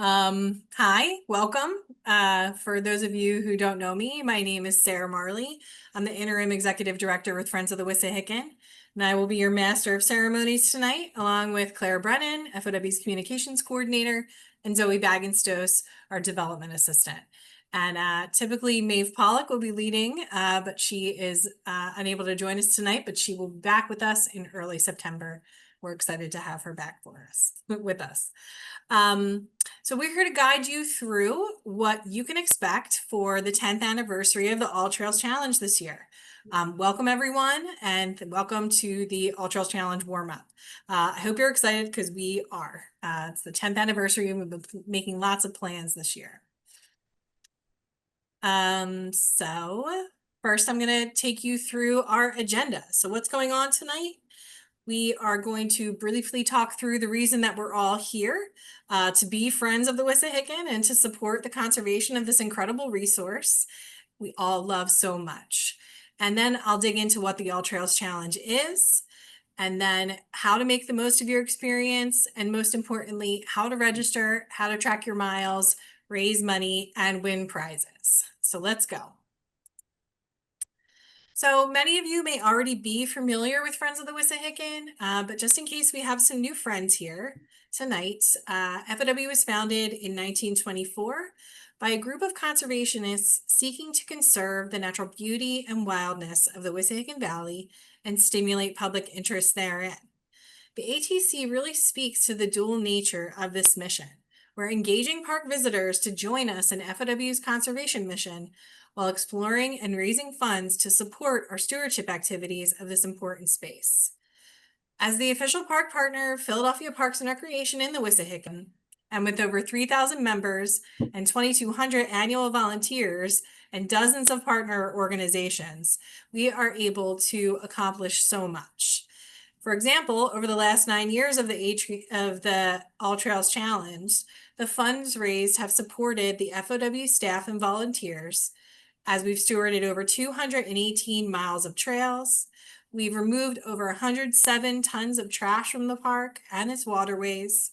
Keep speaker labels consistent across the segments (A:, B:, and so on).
A: Hi, welcome. For those of you who don't know me, my name is Sarah Marley. I'm the Interim Executive Director with Friends of the Wissahickon, and I will be your Master of Ceremonies tonight, along with Claire Brennan, FOW's Communications Coordinator, and Zoe Bagenstos, our Development Assistant. And typically Maeve Pollock will be leading, but she is unable to join us tonight, but she will be back with us in early September. We're excited to have her back with us. So we're here to guide you through what you can expect for the 10th anniversary of the All Trails Challenge this year. Welcome everyone, and welcome to the All Trails Challenge warm-up. I hope you're excited because we are. It's the 10th anniversary and we've been making lots of plans this year. So first I'm going to take you through our agenda. So what's going on tonight? We are going to briefly talk through the reason that we're all here, to be friends of the Wissahickon and to support the conservation of this incredible resource we all love so much. And then I'll dig into what the All Trails Challenge is, and then how to make the most of your experience, and most importantly, how to register, how to track your miles, raise money, and win prizes. So let's go. So many of you may already be familiar with Friends of the Wissahickon, but just in case we have some new friends here tonight, FOW was founded in 1924 by a group of conservationists seeking to conserve the natural beauty and wildness of the Wissahickon Valley and stimulate public interest therein. The ATC really speaks to the dual nature of this mission. We're engaging park visitors to join us in FOW's conservation mission while exploring and raising funds to support our stewardship activities of this important space. As the official park partner of Philadelphia Parks and Recreation in the Wissahickon, and with over 3,000 members and 2,200 annual volunteers and dozens of partner organizations, we are able to accomplish so much. For example, over the last 9 years of the All Trails Challenge, the funds raised have supported the FOW staff and volunteers as we've stewarded over 218 miles of trails. We've removed over 107 tons of trash from the park and its waterways,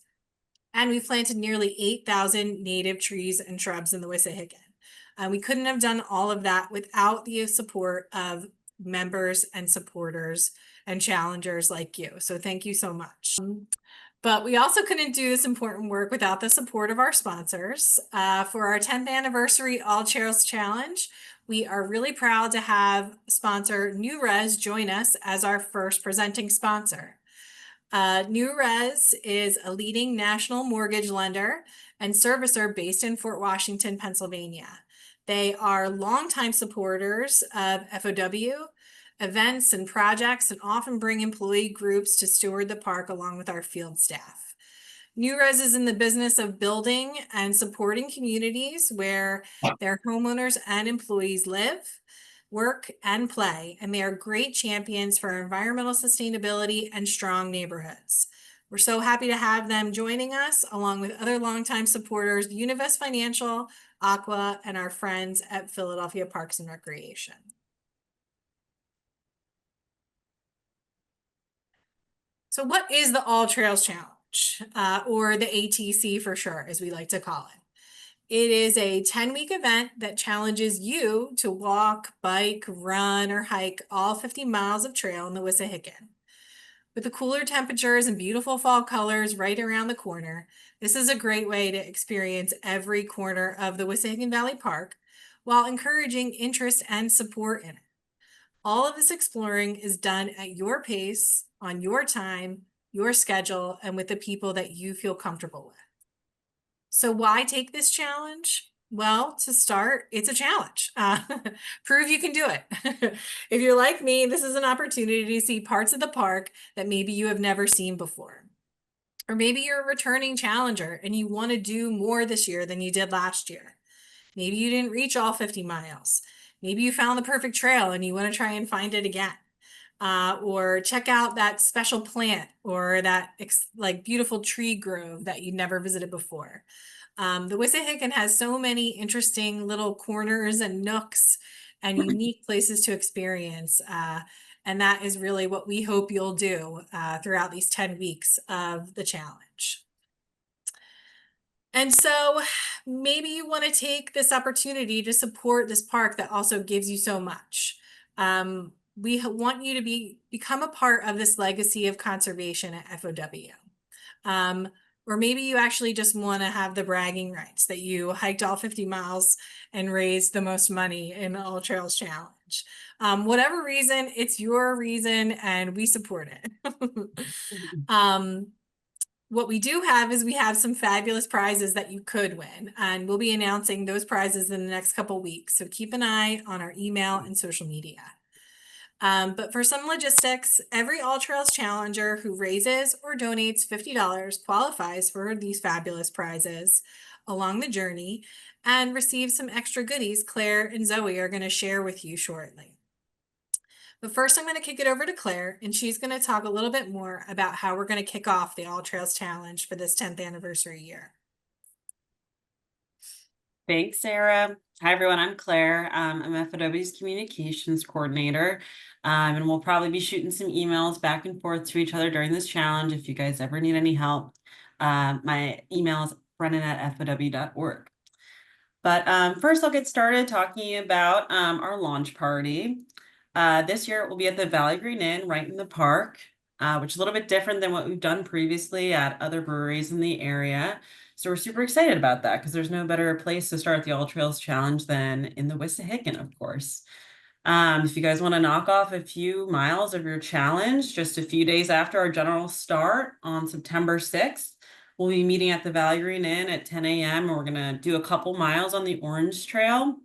A: and we've planted nearly 8,000 native trees and shrubs in the Wissahickon. We couldn't have done all of that without the support of members and supporters and challengers like you. So thank you so much. But we also couldn't do this important work without the support of our sponsors. For our 10th anniversary All Trails Challenge, we are really proud to have sponsor New Res join us as our first presenting sponsor. New Res is a leading national mortgage lender and servicer based in Fort Washington, Pennsylvania. They are longtime supporters of FOW events and projects, and often bring employee groups to steward the park along with our field staff. New Res is in the business of building and supporting communities where their homeowners and employees live, work, and play, and they are great champions for environmental sustainability and strong neighborhoods. We're so happy to have them joining us, along with other longtime supporters, Univest Financial, Aqua, and our friends at Philadelphia Parks and Recreation. So what is the All Trails Challenge, or the ATC for short, as we like to call it? It is a 10-week event that challenges you to walk, bike, run, or hike all 50 miles of trail in the Wissahickon. With the cooler temperatures and beautiful fall colors right around the corner, this is a great way to experience every corner of the Wissahickon Valley Park while encouraging interest and support in it. All of this exploring is done at your pace, on your time, your schedule, and with the people that you feel comfortable with. So why take this challenge? Well, to start, it's a challenge. Prove you can do it. If you're like me, this is an opportunity to see parts of the park that maybe you have never seen before. Or maybe you're a returning challenger and you want to do more this year than you did last year. Maybe you didn't reach all 50 miles. Maybe you found the perfect trail and you want to try and find it again. Or check out that special plant or that like beautiful tree grove that you never visited before. The Wissahickon has so many interesting little corners and nooks and unique places to experience. And that is really what we hope you'll do throughout these 10 weeks of the challenge. And so maybe you want to take this opportunity to support this park that also gives you so much. We want you to become a part of this legacy of conservation at FOW. Um, or maybe you actually just want to have the bragging rights that you hiked all 50 miles and raised the most money in the All Trails Challenge. Whatever reason, it's your reason and we support it. um, what we do have is we have some fabulous prizes that you could win, and we'll be announcing those prizes in the next couple weeks. So keep an eye on our email and social media. But for some logistics, every All Trails Challenger who raises or donates $50 qualifies for these fabulous prizes along the journey and receives some extra goodies Claire and Zoe are going to share with you shortly. But first, I'm going to kick it over to Claire, and she's going to talk a little bit more about how we're going to kick off the All Trails Challenge for this 10th anniversary year.
B: Thanks, Sarah. Hi, everyone. I'm Claire. I'm FOW's communications coordinator, and we'll probably be shooting some emails back and forth to each other during this challenge. If you guys ever need any help, my email is brennan@fow.org. But first, I'll get started talking about our launch party. This year, it will be at the Valley Green Inn right in the park, which is a little bit different than what we've done previously at other breweries in the area. So we're super excited about that because there's no better place to start the All Trails Challenge than in the Wissahickon, of course. If you guys want to knock off a few miles of your challenge, just a few days after our general start on September 6th, we'll be meeting at the Valley Green Inn at 10 a.m. and we're going to do a couple miles on the Orange Trail.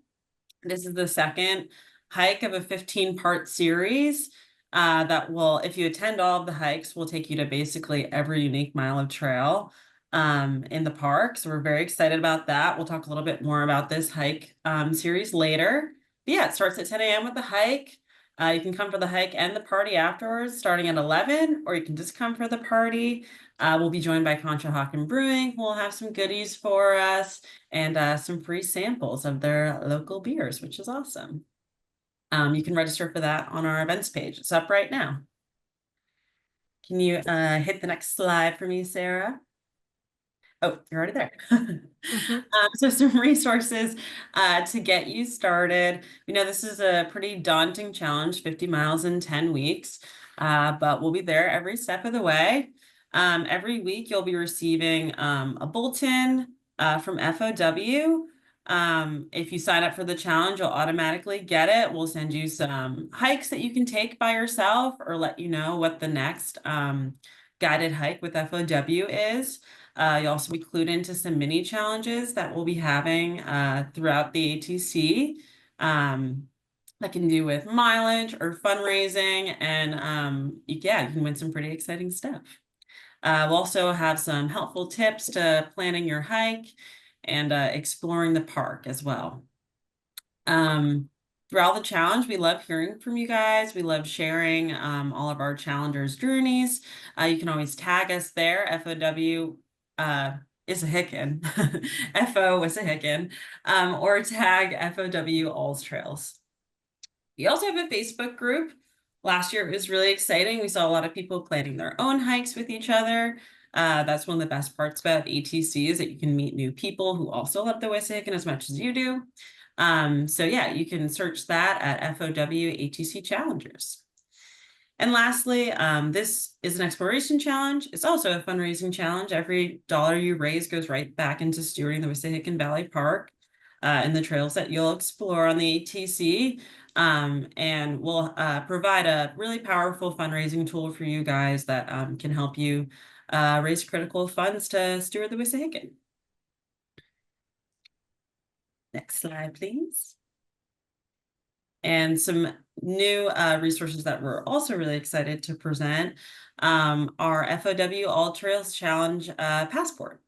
B: This is the second hike of a 15-part series that will, if you attend all of the hikes, will take you to basically every unique mile of trail in the park. So we're very excited about that. We'll talk a little bit more about this hike series later. But yeah, it starts at 10 a.m. with the hike. You can come for the hike and the party afterwards, starting at 11, or you can just come for the party. We'll be joined by Conshohocken Brewing, who will have some goodies for us and some free samples of their local beers, which is awesome. You can register for that on our events page. It's up right now. Can you hit the next slide for me, Sarah? Oh, you're already there. So some resources to get you started. We know this is a pretty daunting challenge, 50 miles in 10 weeks, but we'll be there every step of the way. Every week you'll be receiving a bulletin from FOW. If you sign up for the challenge, you'll automatically get it. We'll send you some hikes that you can take by yourself or let you know what the next guided hike with FOW is. You'll also be clued into some mini challenges that we'll be having throughout the ATC that can do with mileage or fundraising. And yeah, you can win some pretty exciting stuff. We'll also have some helpful tips to planning your hike and exploring the park as well. Throughout the challenge, we love hearing from you guys. We love sharing all of our challengers' journeys. You can always tag us there, FOW Wissahickon, FO Wissahickon, or tag FOW Alls Trails. We also have a Facebook group. Last year it was really exciting. We saw a lot of people planning their own hikes with each other. That's one of the best parts about ATC is that you can meet new people who also love the Wissahickon as much as you do. So yeah, you can search that at FOW ATC Challengers. And lastly, this is an exploration challenge. It's also a fundraising challenge. Every dollar you raise goes right back into stewarding the Wissahickon Valley Park and the trails that you'll explore on the ATC. And we'll provide a really powerful fundraising tool for you guys that can help you raise critical funds to steward the Wissahickon. Next slide, please. And some new resources that we're also really excited to present are FOW All Trails Challenge Passport.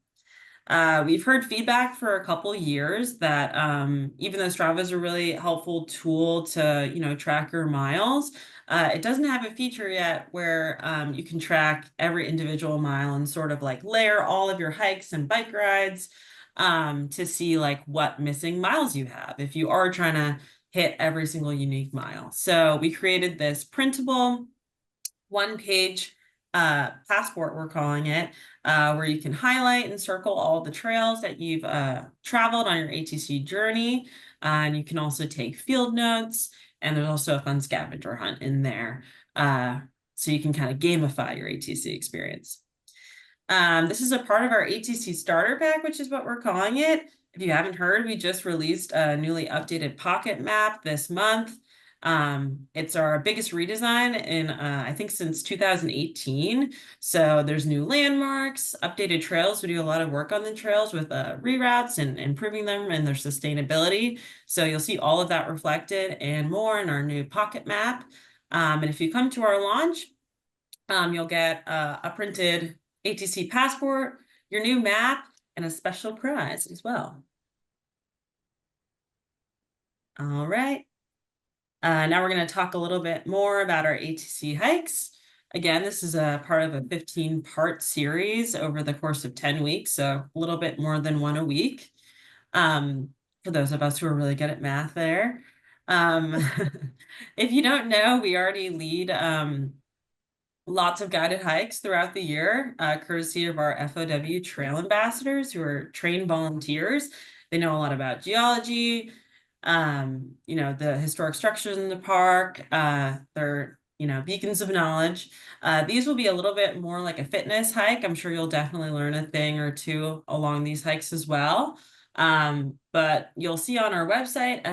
B: We've heard feedback for a couple years that even though Strava is a really helpful tool to, track your miles, it doesn't have a feature yet where you can track every individual mile and sort of like layer all of your hikes and bike rides to see like what missing miles you have if you are trying to hit every single unique mile. So we created this printable one-page passport, we're calling it, where you can highlight and circle all the trails that you've traveled on your ATC journey. And you can also take field notes, and there's also a fun scavenger hunt in there. So you can kind of gamify your ATC experience. This is a part of our ATC starter pack, which is what we're calling it. If you haven't heard, we just released a newly updated pocket map this month. It's our biggest redesign in, I think, since 2018. So there's new landmarks, updated trails. We do a lot of work on the trails with reroutes and improving them and their sustainability. So you'll see all of that reflected and more in our new pocket map. And if you come to our launch, you'll get a printed ATC passport, your new map, and a special prize as well. All right. Now we're going to talk a little bit more about our ATC hikes. Again, this is a part of a 15-part series over the course of 10 weeks, so a little bit more than one a week. For those of us who are really good at math there. If you don't know, we already lead lots of guided hikes throughout the year, courtesy of our FOW trail ambassadors who are trained volunteers. They know a lot about geology, the historic structures in the park. They're, beacons of knowledge. These will be a little bit more like a fitness hike. I'm sure you'll definitely learn a thing or two along these hikes as well. But you'll see on our website,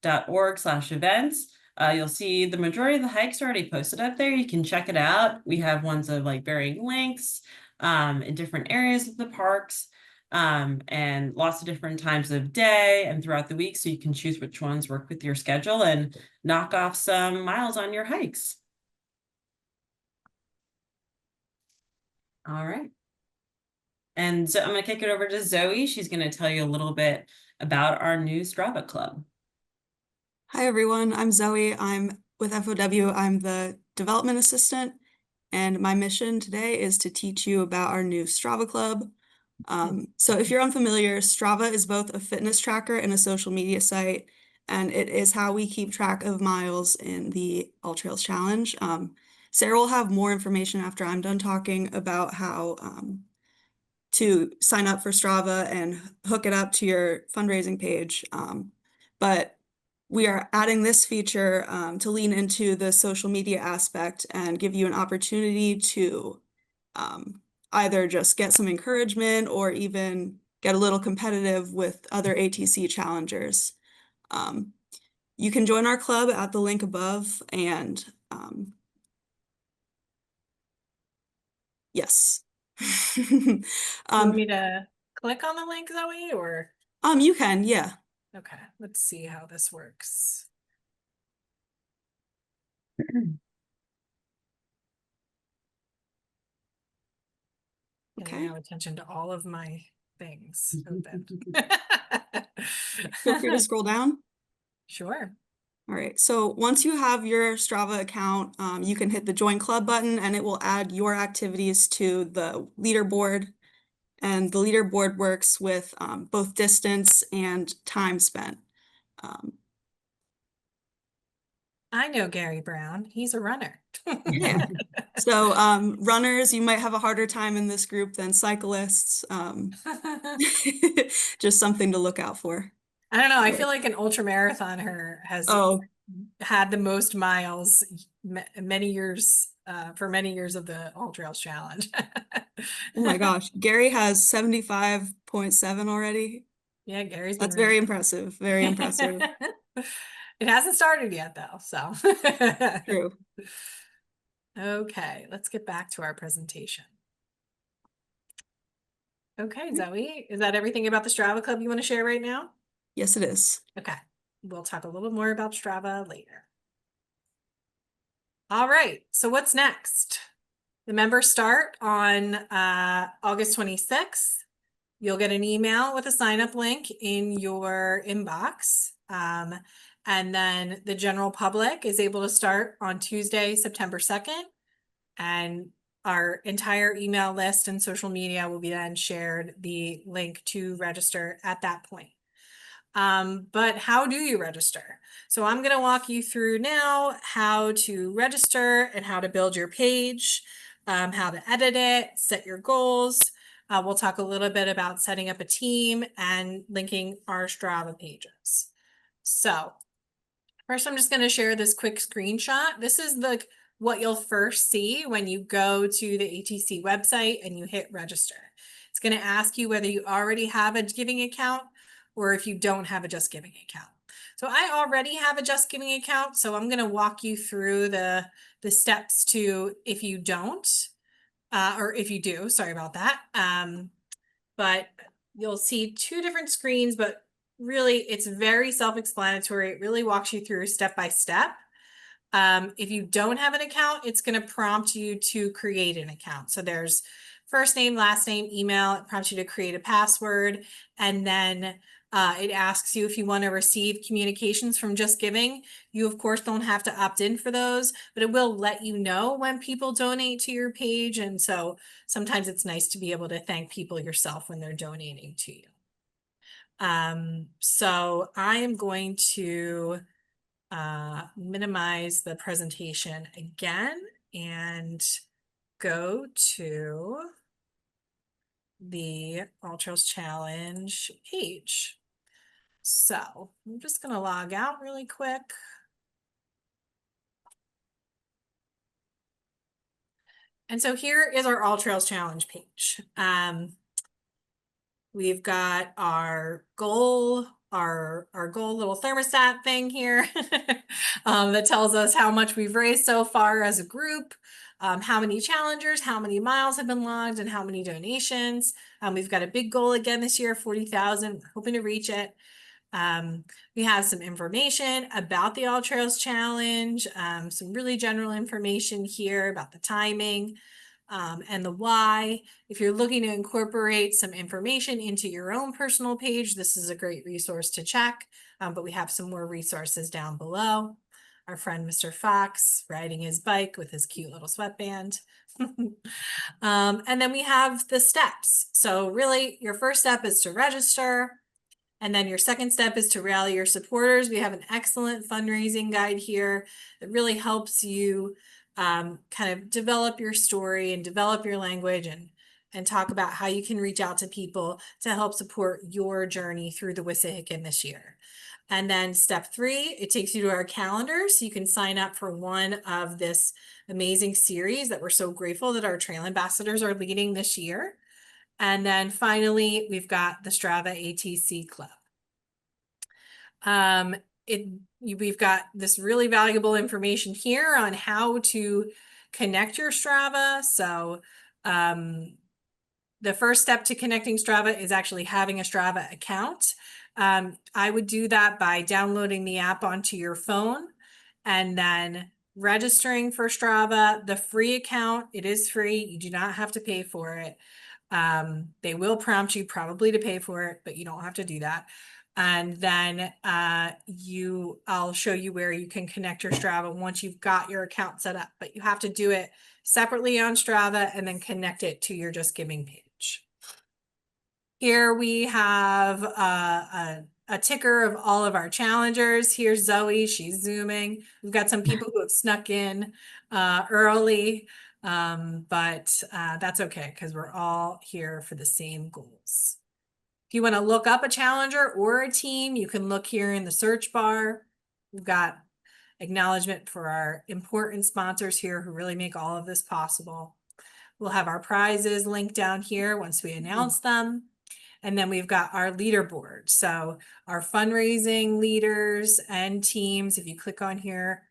B: fow.org/events, you'll see the majority of the hikes are already posted up there. You can check it out. We have ones of like varying lengths in different areas of the parks and lots of different times of day and throughout the week. So you can choose which ones work with your schedule and knock off some miles on your hikes. All right. And so I'm going to kick it over to Zoe. She's going to tell you a little bit about our new Strava Club.
C: Hi, everyone. I'm Zoe. I'm with FOW. I'm the development assistant, and my mission today is to teach you about our new Strava Club. So if you're unfamiliar, Strava is both a fitness tracker and a social media site, and it is how we keep track of miles in the All Trails Challenge. Sarah will have more information after I'm done talking about how to sign up for Strava and hook it up to your fundraising page. But we are adding this feature to lean into the social media aspect and give you an opportunity to either just get some encouragement or even get a little competitive with other ATC challengers. You can join our club at the link above, and yes.
A: You want me to click on the link, Zoe, or?
C: You can, yeah.
A: Okay, let's see how this works. Getting now attention to all of my things open.
C: Feel free to scroll down.
A: Sure.
C: All right, so once you have your Strava account, you can hit the join club button and it will add your activities to the leaderboard. And the leaderboard works with both distance and time spent.
A: I know Gary Brown. He's a runner.
C: Yeah. So runners, you might have a harder time in this group than cyclists. Just something to look out for.
A: I don't know. I feel like an ultra marathoner has had the most miles many years for many years of the All Trails Challenge.
C: Oh my gosh. Gary has 75.7 already.
A: Yeah, Gary's been
C: That's very impressive. Very impressive.
A: It hasn't started yet though, so.
C: True.
A: Okay, let's get back to our presentation. Okay, Zoe, is that everything about the Strava Club you want to share right now?
C: Yes, it is.
A: Okay, we'll talk a little more about Strava later. All right, so what's next? The members start on August 26th. You'll get an email with a sign-up link in your inbox. And then the general public is able to start on Tuesday, September 2nd. And our entire email list and social media will be then shared the link to register at that point. But how do you register? So I'm going to walk you through now how to register and how to build your page, how to edit it, set your goals. We'll talk a little bit about setting up a team and linking our Strava pages. So first, I'm just going to share this quick screenshot. This is what you'll first see when you go to the ATC website and you hit register. It's going to ask you whether you already have a giving account or if you don't have a Just Giving account. So I already have a Just Giving account, so I'm going to walk you through the steps to if you don't, or if you do, sorry about that. But you'll see two different screens, but really it's very self-explanatory. It really walks you through step by step. If you don't have an account, it's going to prompt you to create an account. So there's first name, last name, email. It prompts you to create a password. And then it asks you if you want to receive communications from Just Giving. You, of course, don't have to opt in for those, but it will let you know when people donate to your page. And so sometimes it's nice to be able to thank people yourself when they're donating to you. So I am going to minimize the presentation again and go to the All Trails Challenge page. So I'm just going to log out really quick. And so here is our All Trails Challenge page. We've got our goal, our goal little thermostat thing here that tells us how much we've raised so far as a group, how many challengers, how many miles have been logged, and how many donations. We've got a big goal again this year, 40,000. We're hoping to reach it. We have some information about the All Trails Challenge, some really general information here about the timing. And the why. If you're looking to incorporate some information into your own personal page, this is a great resource to check, but we have some more resources down below. Our friend Mr. Fox riding his bike with his cute little sweatband. And then we have the steps. So really your first step is to register. And then your second step is to rally your supporters. We have an excellent fundraising guide here that really helps you kind of develop your story and develop your language and talk about how you can reach out to people to help support your journey through the Wissahickon this year. And then step 3, it takes you to our calendar so you can sign up for one of this amazing series that we're so grateful that our trail ambassadors are leading this year. And then finally, we've got the Strava ATC Club. We've got this really valuable information here on how to connect your Strava. So the first step to connecting Strava is actually having a Strava account. I would do that by downloading the app onto your phone and then registering for Strava. The free account, it is free. You do not have to pay for it. They will prompt you probably to pay for it, but you don't have to do that. And then I'll show you where you can connect your Strava once you've got your account set up, but you have to do it separately on Strava and then connect it to your Just Giving page. Here we have a ticker of all of our challengers. Here's Zoe, she's zooming. We've got some people who have snuck in early, but that's okay because we're all here for the same goals. If you want to look up a challenger or a team, you can look here in the search bar. We've got acknowledgement for our important sponsors here who really make all of this possible. We'll have our prizes linked down here once we announce them. And then we've got our leaderboard. So our fundraising leaders and teams, if you click on here,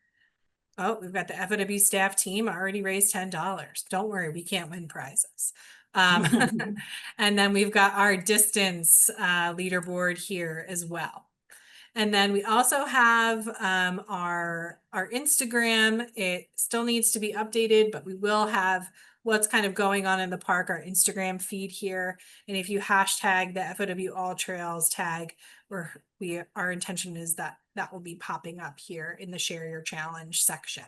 A: oh, we've got the FOW staff team already raised $10. Don't worry, we can't win prizes. And then we've got our distance leaderboard here as well. And then we also have our Instagram. It still needs to be updated, but we will have what's kind of going on in the park, our Instagram feed here. And if you hashtag the FOW All Trails tag, our intention is that will be popping up here in the Share Your Challenge section.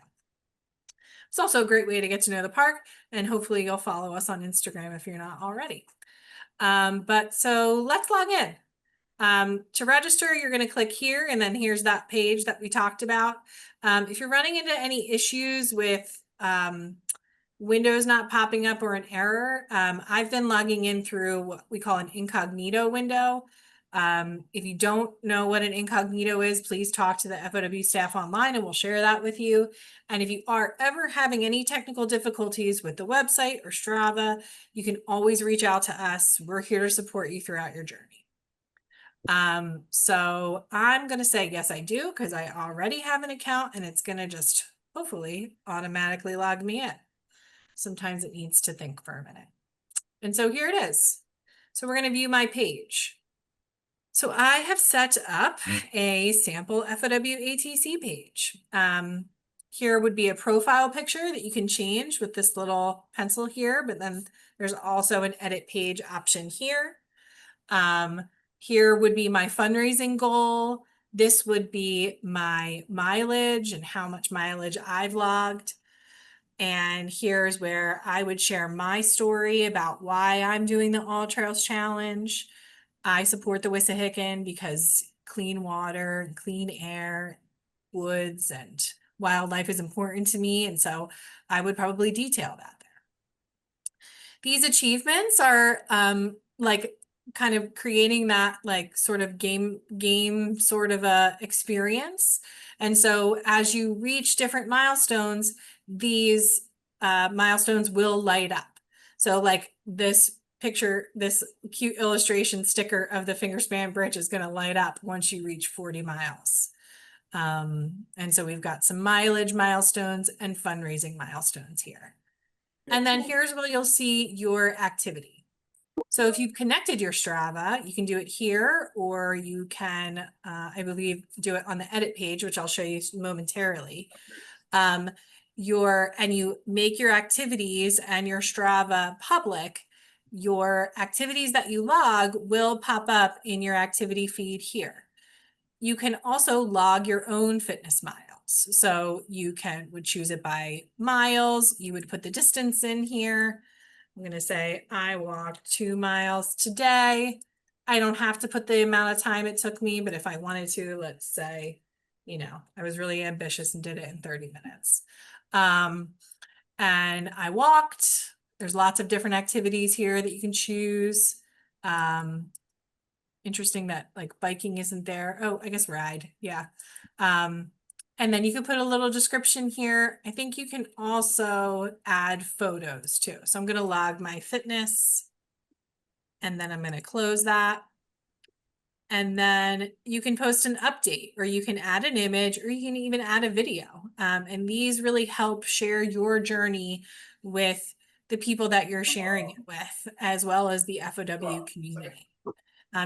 A: It's also a great way to get to know the park, and hopefully you'll follow us on Instagram if you're not already. But so let's log in. To register, you're going to click here, and then here's that page that we talked about. If you're running into any issues with Windows not popping up or an error, I've been logging in through what we call an incognito window. If you don't know what an incognito is, please talk to the FOW staff online and we'll share that with you. And if you are ever having any technical difficulties with the website or Strava, you can always reach out to us. We're here to support you throughout your journey. So I'm going to say, yes, I do, because I already have an account and it's going to just hopefully automatically log me in. Sometimes it needs to think for a minute. And so here it is. So we're going to view my page. So I have set up a sample FOW ATC page. Here would be a profile picture that you can change with this little pencil here, but then there's also an edit page option here. Here would be my fundraising goal. This would be my mileage and how much mileage I've logged. And here's where I would share my story about why I'm doing the All Trails Challenge. I support the Wissahickon because clean water and clean air, woods and wildlife is important to me. And so I would probably detail that there. These achievements are like kind of creating that like sort of game sort of a experience. And so as you reach different milestones, these milestones will light up. So like this picture, this cute illustration sticker of the Fingerspan Bridge is going to light up once you reach 40 miles. And so we've got some mileage milestones and fundraising milestones here. And then here's where you'll see your activity. So if you've connected your Strava, you can do it here, or you can, I believe, do it on the edit page, which I'll show you momentarily. And you make your activities and your Strava public, your activities that you log will pop up in your activity feed here. You can also log your own fitness miles. So you would choose it by miles. You would put the distance in here. I'm going to say I walked 2 miles today. I don't have to put the amount of time it took me, but if I wanted to, let's say, I was really ambitious and did it in 30 minutes. And I walked. There's lots of different activities here that you can choose. Interesting that like biking isn't there. Oh, I guess ride. Yeah. And then you can put a little description here. I think you can also add photos too. So I'm going to log my fitness and then I'm going to close that. And then you can post an update or you can add an image or you can even add a video. And these really help share your journey with the people that you're sharing it with, as well as the FOW community.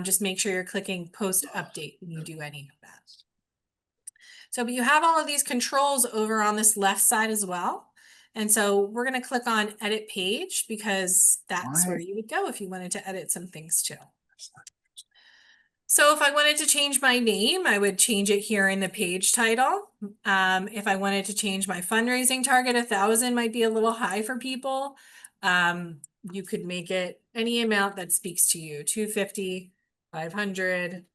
A: Just make sure you're clicking post update when you do any of that. So, but you have all of these controls over on this left side as well. And so we're going to click on edit page because that's where you would go if you wanted to edit some things too. So if I wanted to change my name, I would change it here in the page title. If I wanted to change my fundraising target, 1,000 might be a little high for people. You could make it any amount that speaks to you, 250, 500,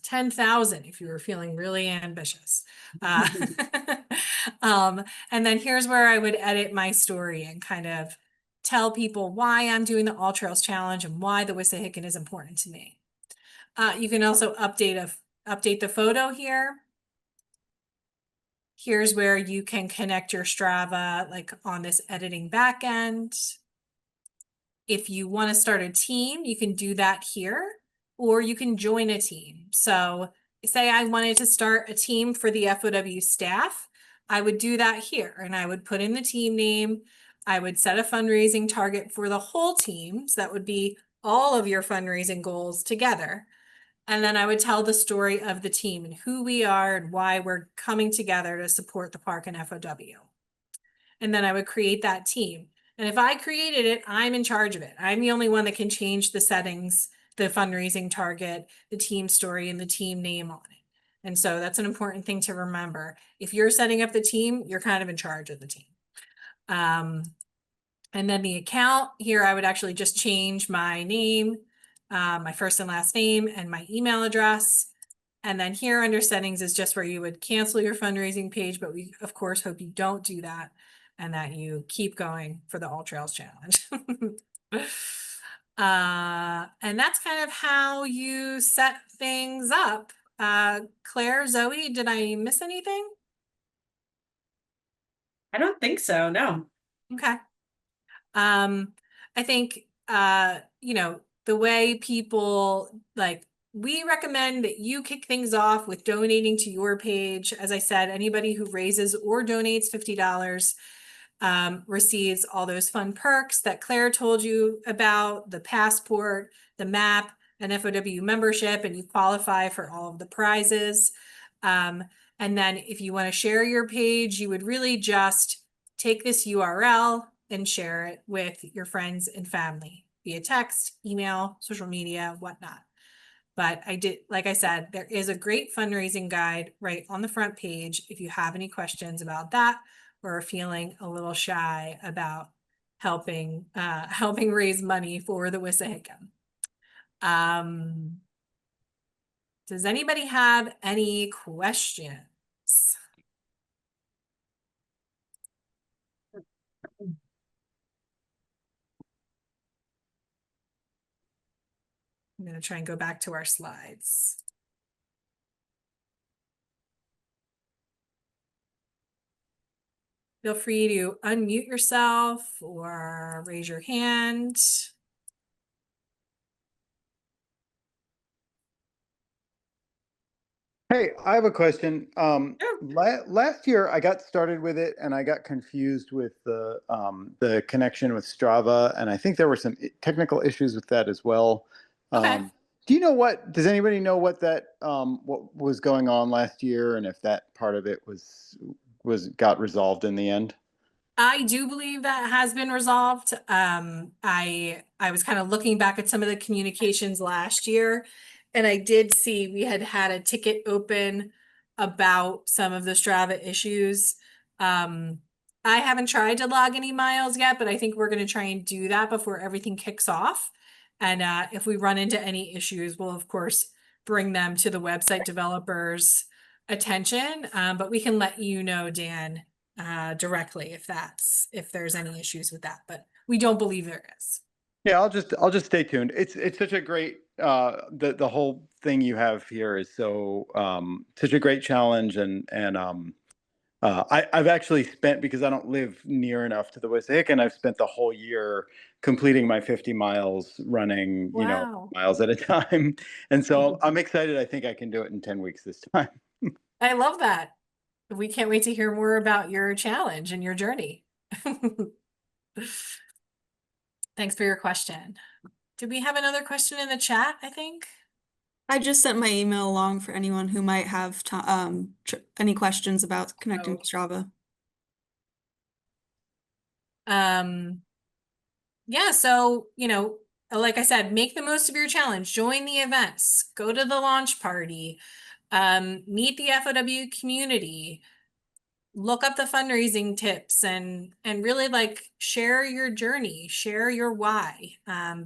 A: 10,000 if you were feeling really ambitious. And then here's where I would edit my story and kind of tell people why I'm doing the All Trails Challenge and why the Wissahickon is important to me. You can also update the photo here. Here's where you can connect your Strava like on this editing backend. If you want to start a team, you can do that here, or you can join a team. So say I wanted to start a team for the FOW staff, I would do that here and I would put in the team name. I would set a fundraising target for the whole team. So that would be all of your fundraising goals together. And then I would tell the story of the team and who we are and why we're coming together to support the park and FOW. And then I would create that team. And if I created it, I'm in charge of it. I'm the only one that can change the settings, the fundraising target, the team story, and the team name on it. And so that's an important thing to remember. If you're setting up the team, you're kind of in charge of the team. And then the account here, I would actually just change my name my first and last name, and my email address. And then here under settings is just where you would cancel your fundraising page, but we of course hope you don't do that and that you keep going for the All Trails Challenge. And that's kind of how you set things up. Claire, Zoe, did I miss anything?
B: I don't think so, no.
A: Okay. I think, you know, the way people we recommend that you kick things off with donating to your page. As I said, anybody who raises or donates $50 receives all those fun perks that Claire told you about, the passport, the map, an FOW membership, and you qualify for all of the prizes. And then if you want to share your page, you would really just take this URL and share it with your friends and family via text, email, social media, whatnot. But like I said, there is a great fundraising guide right on the front page if you have any questions about that or are feeling a little shy about helping raise money for the Wissahickon. Does anybody have any questions? I'm going to try and go back to our slides. Feel free to unmute yourself or raise your hand.
D: Hey, I have a question.
B: Sure.
D: Last year I got started with it and I got confused with the connection with Strava, and I think there were some technical issues with that as well.
A: Okay.
D: Does anybody know what what was going on last year and if that part of it got resolved in the end?
A: I do believe that has been resolved. I was kind of looking back at some of the communications last year, and I did see we had a ticket open about some of the Strava issues. I haven't tried to log any miles yet, but I think we're going to try and do that before everything kicks off. And if we run into any issues, we'll of course bring them to the website developers' attention. But we can let you know, Dan, directly if there's any issues with that, but we don't believe there is.
D: Yeah, I'll just stay tuned. It's such a great the whole thing you have here is such a great challenge, and I've actually spent, because I don't live near enough to the Wissahickon, I've spent the whole year completing my 50 miles running,
A: Wow.
D: miles at a time. And so I'm excited. I think I can do it in 10 weeks this time.
A: I love that. We can't wait to hear more about your challenge and your journey. Thanks for your question. Did we have another question in the chat, I think?
C: I just sent my email along for anyone who might have any questions about connecting to Strava.
A: Yeah, so, like I said, make the most of your challenge, join the events, go to the launch party, meet the FOW community, look up the fundraising tips, and really share your journey, share your why,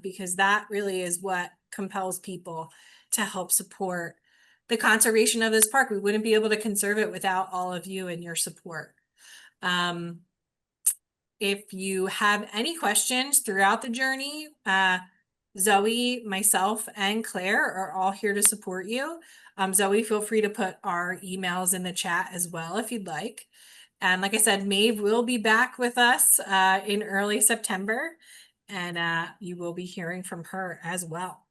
A: because that really is what compels people to help support the conservation of this park. We wouldn't be able to conserve it without all of you and your support. If you have any questions throughout the journey, Zoe, myself, and Claire are all here to support you. Zoe, feel free to put our emails in the chat as well if you'd like. And like I said, Maeve will be back with us in early September, and you will be hearing from her as well.